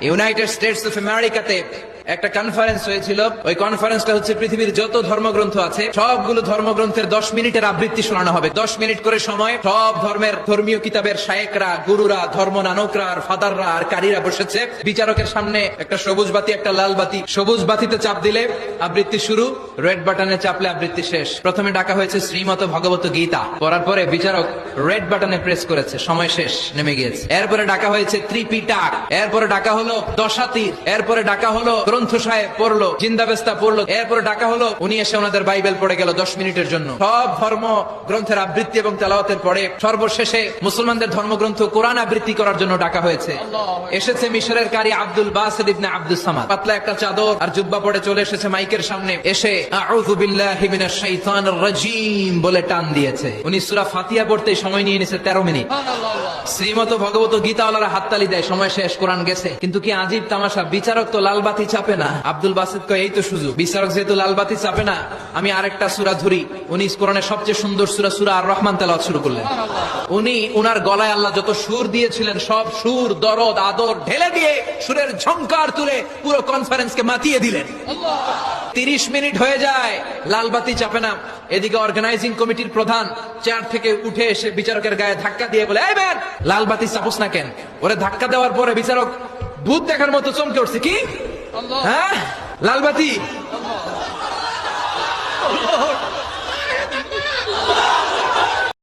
United states of আমেরিকাতে একটা conference হয়েছিল। ওই কনফারেন্সটা হচ্ছে পৃথিবীর যত ধর্মগ্রন্থ আছে সবগুলো ধর্মগ্রন্থের 10 মিনিটের আবৃত্তি শোনানো হবে। 10 মিনিট করে সময় সব ধর্মের ধর্মীয় কিতাবের শায়েকরা, গুরুরা, ধর্ম নানকরা আর ফাদাররা আর কারীরা বসেছে। বিচারকের সামনে একটা সবুজ বাতি, একটা লাল বাতি। সবুজ বাতিতে চাপ দিলে আবৃত্তি শুরু, রেড বাটনে চাপলে আবৃত্তি শেষ। প্রথমে ডাকা হয়েছে শ্রীমত ভগবত গীতা, পড়ার পরে বিচারক রেড বাটনে প্রেস করেছে, সময় শেষ, নেমে গিয়েছে। এরপরে ডাকা হয়েছে ত্রিপিটক, এরপরে ডাকা হলো দশাতীর, এরপরে ডাকা হলো গ্রন্থ সাহেব পড়লো, জিন্দাবেস্তা পড়লো, এরপরে ডাকা হলো উনি এসে ওনাদের বাইবেল পড়ে গেল 10 মিনিটের জন্য। সব ধর্ম গ্রন্থের আবৃত্তি এবং তেলাওয়াতের পরে সর্বশেষে মুসলমানদের ধর্মগ্রন্থ কোরআন আবৃত্তি করার জন্য ডাকা হয়েছে। এসেছে মিশরের কারি আব্দুল বাসিত ইবনে আব্দুস সামাদ, পাতলা একটা চাদর আর জুব্বা পরে চলে এসেছে মাইকের সামনে, এসে আউযু বিল্লাহি মিনাশ শাইতানির রাজীম বলে টান দিয়েছে। উনি সূরা ফাতিহা পড়তে সময় নিয়ে নিয়েছে 13 মিনিট। শ্রীমত ভগবত গীতাওয়ালারা হাততালি দেয়, সময় শেষ, কোরআন গেছে। কিন্তু কি আজীব তামাশা, বিচারক তো লাল বাতি চাপে না। আব্দুল বাসিত কয় এই তো সুযোগ, বিচারক যেহেতু লাল বাতি চাপে না, আমি আরেকটা সূরা ধরি। উনি কোরআনের সবচেয়ে সুন্দর সূরা সূরা আর রহমান তেলাওয়াত শুরু করলেন। উনি উনার গলায় আল্লাহ যত সুর দিয়েছিলেন সব সুর, দরদ, আদর ঢেলে দিয়ে সুরের ঝংকার তুলে পুরো কনফারেন্সকে মাতিয়ে দিলেন। 30 মিনিট হয়ে যায়, লাল বাতি চাপে না। এদিকে অর্গানাইজিং কমিটির প্রধান চেয়ার থেকে উঠে এসে বিচারকের গায়ে ধাক্কা দিয়ে বলে, এই ম্যান, লাল বাতি চাপোস না কেন? ওরে ধাক্কা দেওয়ার পরে বিচারক ভূত দেখার মতো চমকে উঠছে, কি হ্যাঁ লাল বাতি